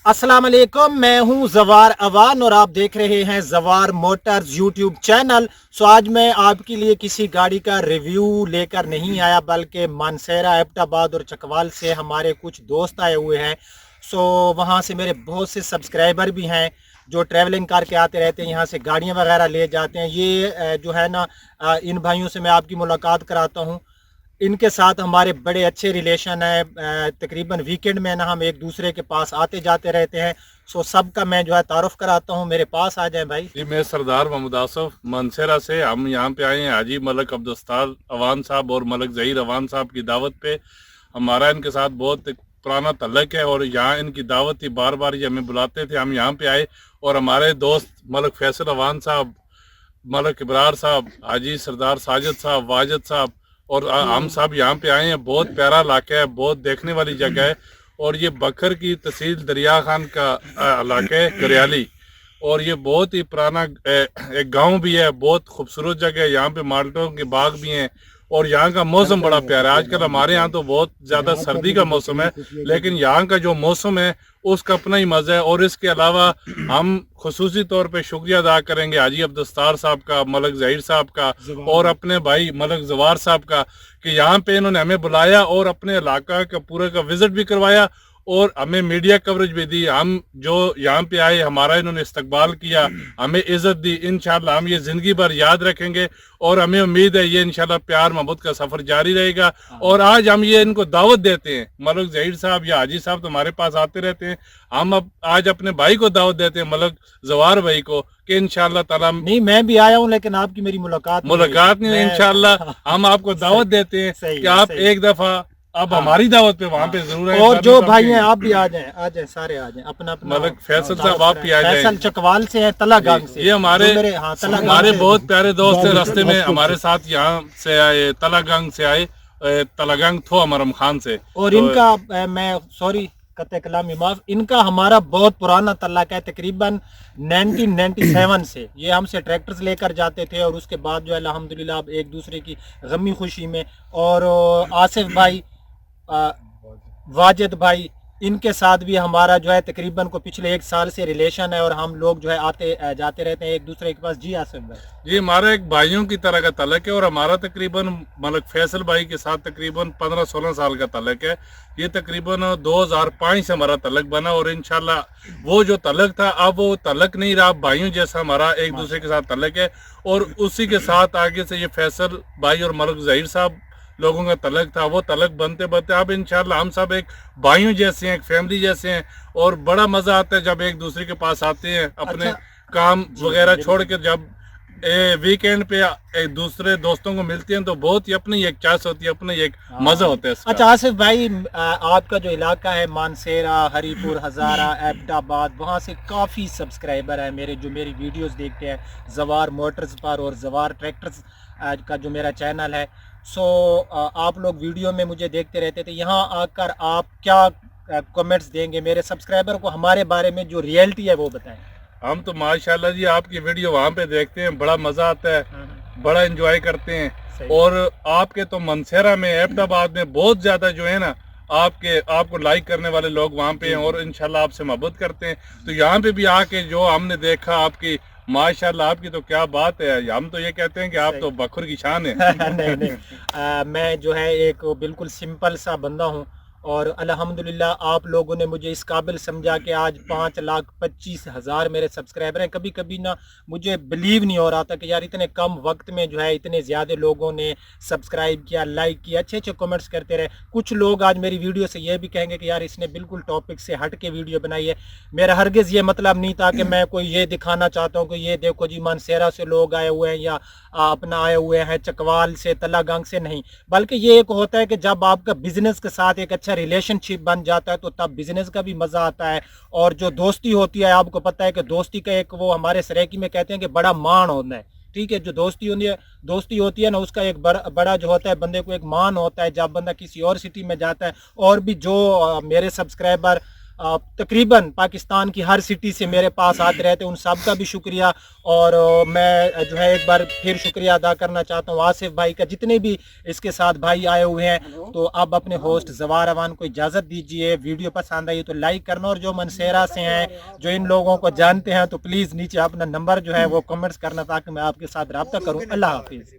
अस्सलाम वालेकुम, मैं हूं जवार अवान और आप देख रहे हैं जवार मोटर्स यूट्यूब चैनल। आज मैं आपके लिए किसी गाड़ी का रिव्यू लेकर नहीं आया, बल्कि मानसेरा, एबटाबाद और चकवाल से हमारे कुछ दोस्त आए हुए हैं। वहां से मेरे बहुत से सब्सक्राइबर भी हैं जो ट्रैवलिंग करके आते रहते हैं, यहाँ से गाड़ियाँ वगैरह ले जाते हैं। ये जो है ना, इन भाइयों से मैं आपकी मुलाकात कराता हूँ। इनके साथ हमारे बड़े अच्छे रिलेशन है। तकरीबन वीकेंड में ना हम एक दूसरे के पास आते जाते रहते हैं। सबका मैं जो है तारुफ कराता हूँ। मेरे पास आ जाए भाई। जी, मैं सरदार मोहम्मद आसफ मानसेरा से। हम यहाँ पे आए हैं हाजी मलक अब्दुस्तार अवान साहब और मलक ज़हीर अवान साहब की दावत पे। हमारा इनके साथ बहुत पुराना तल्लक है और यहाँ इनकी दावत थी, बार बार ये हमें बुलाते थे। हम यहाँ पे आए और हमारे दोस्त मलक फैसल अवान साहब, मलक इब्रार साहब, हाजी सरदार साजिद साहब, वाजिद साहब और हम साहब यहाँ पे आए हैं। बहुत प्यारा इलाका है, बहुत देखने वाली जगह है। और ये बखर की तहसील दरिया खान का इलाका है, करियाली। और ये बहुत ही पुराना एक गांव भी है, बहुत खूबसूरत जगह है। यहाँ पे माल्टों के बाग भी हैं और यहाँ का मौसम बड़ा प्यारा है। आजकल हमारे यहाँ तो बहुत ज़्यादा सर्दी का मौसम है, लेकिन यहाँ का जो मौसम है उसका अपना ही मज़ा है। और इसके अलावा हम खुसूसी तौर पे शुक्रिया अदा करेंगे हाजी अब्दुस्तार साहब का, मलक ज़हीर साहब का और अपने भाई मलक जवार साहब का कि यहाँ पे इन्होंने हमें बुलाया और अपने इलाका का पूरे का विज़िट भी करवाया और हमें मीडिया कवरेज भी दी। हम जो यहाँ पे आए, हमारा इन्होंने इस्तकबाल किया, हमें इज्जत दी। इंशाल्लाह हम ये ज़िंदगी भर याद रखेंगे और हमें उम्मीद है ये इंशाल्लाह प्यार मोहब्बत का सफ़र जारी रहेगा। और आज हम ये इनको दावत देते हैं, मलक ज़हीर साहब या हाजी साहब तो हमारे पास आते रहते हैं, हम अब आज अपने भाई को दावत देते हैं, मलक जवार भाई को, कि इंशाल्लाह ताला। नहीं, मैं भी आया हूँ लेकिन आपकी मेरी मुलाकात नहीं हुई। इंशाल्लाह हम आपको दावत देते हैं कि आप एक दफ़ा अब हमारी दावत पे वहाँ पे जरूर है। और जो भाई हैं आप भी आ जाएं, सारे आ जाएं। अपना मलक फैसल साहब आप भी आ जाएं। फैसल चकवाल से है, तलागंग से। ये हमारे बहुत प्यारे दोस्त है। रास्ते में हमारे साथ यहाँ से आए, तलागंग से आए, तलागंग थो अमरम खान से। और इनका मैं सॉरी कते कलामी माफ, इनका हमारा बहुत पुराना तल्लक है, तकरीबन 1997 से। ये हमसे ट्रैक्टर्स लेकर जाते थे और उसके बाद जो है अल्हम्दुलिल्लाह अब एक दूसरे की गमी खुशी में। और आसिफ भाई, वाजिद भाई, इनके साथ भी हमारा जो है तकरीबन को पिछले 1 साल से रिलेशन है और हम लोग जो है आते जाते रहते हैं एक दूसरे के पास। जी आसिफ भाई जी, हमारा एक भाइयों की तरह का तल्लक है और हमारा तकरीबन मलक फैसल भाई के साथ तकरीबन 15-16 साल का तल्लक है। ये तकरीबन 2005 से हमारा तल्लक बना और इंशाल्लाह वो जो तल्लक था अब वो तल्लक नहीं रहा, भाइयों जैसा हमारा एक दूसरे के साथ तल्लक है। और उसी के साथ आगे से ये फैसल भाई और मलक ज़हीर साहब लोगों का तलक था, वो तलक बनते बनते अब इंशाल्लाह हम सब एक भाइयों जैसे हैं, एक फैमिली जैसे हैं। और बड़ा मज़ा आता है जब एक दूसरे के पास आते हैं, अपने काम वगैरह छोड़ के जब वीकेंड पे एक दूसरे दोस्तों को मिलते हैं तो बहुत ही अपनी एक चास होती है, अपना एक मज़ा होता है इसका। अच्छा आसिफ भाई, आपका जो इलाका है मानसेरा, हरीपुर, हज़ारा, एबटाबाद, वहाँ से काफ़ी सब्सक्राइबर है मेरे जो मेरी वीडियोस देखते हैं जवार मोटर्स पर और जवार ट्रैक्टर्स का जो मेरा चैनल है। आप लोग वीडियो में मुझे देखते रहते थे। यहाँ आकर आप क्या कमेंट्स देंगे मेरे सब्सक्राइबर को, हमारे बारे में जो रियलिटी है वो बताएं। हम तो माशाल्लाह जी आपकी वीडियो वहाँ पे देखते हैं, बड़ा मज़ा आता है, बड़ा एंजॉय करते हैं। और आपके तो मानसेरा में, एबटाबाद में बहुत ज़्यादा जो है ना आपको लाइक करने वाले लोग वहाँ पे हैं और इंशाल्लाह आपसे मोहब्बत करते हैं। तो यहाँ पे भी आके जो हमने देखा आपकी, माशाल्लाह आपकी तो क्या बात है। हम तो ये कहते हैं कि आप तो बखर की शान है। नहीं, मैं जो है एक बिल्कुल सिंपल सा बंदा हूँ और अल्हम्दुलिल्लाह आप लोगों ने मुझे इस काबिल समझा कि आज 5,25,000 मेरे सब्सक्राइबर हैं। कभी कभी ना मुझे बिलीव नहीं हो रहा था कि यार इतने कम वक्त में जो है इतने ज़्यादा लोगों ने सब्सक्राइब किया, लाइक किया, अच्छे अच्छे कमेंट्स करते रहे। कुछ लोग आज मेरी वीडियो से ये भी कहेंगे कि यार इसने बिल्कुल टॉपिक से हट के वीडियो बनाई है। मेरा हरगिज़ ये मतलब नहीं था कि मैं कोई ये दिखाना चाहता हूँ कि ये देखो जी मानसेरा से लोग आए हुए हैं या अपना आए हुए हैं चकवाल से, तलागंग से, नहीं। बल्कि ये एक होता है कि जब आपका बिजनेस के साथ एक अच्छा रिलेशनशिप बन जाता है तो तब बिजनेस का भी मज़ा आता है। और जो दोस्ती होती है, आपको पता है कि दोस्ती का एक वो हमारे सराइकी में कहते हैं कि बड़ा मान होना है, ठीक है। जो दोस्ती होती है ना, उसका एक बड़ा जो होता है बंदे को एक मान होता है जब बंदा किसी और सिटी में जाता है। और भी जो मेरे सब्सक्राइबर तकरीबन पाकिस्तान की हर सिटी से मेरे पास आते रहते हैं, उन सब का भी शुक्रिया। और मैं जो है एक बार फिर शुक्रिया अदा करना चाहता हूँ आसिफ भाई का, जितने भी इसके साथ भाई आए हुए हैं। तो अब अपने होस्ट जवार अवान को इजाज़त दीजिए। वीडियो पसंद आई तो लाइक करना, और जो मनसेरा से हैं, जो इन लोगों को जानते हैं, तो प्लीज़ नीचे अपना नंबर जो है वो कमेंट्स करना, ताकि मैं आपके साथ रब्ता करूँ। अल्लाह हाफिज़।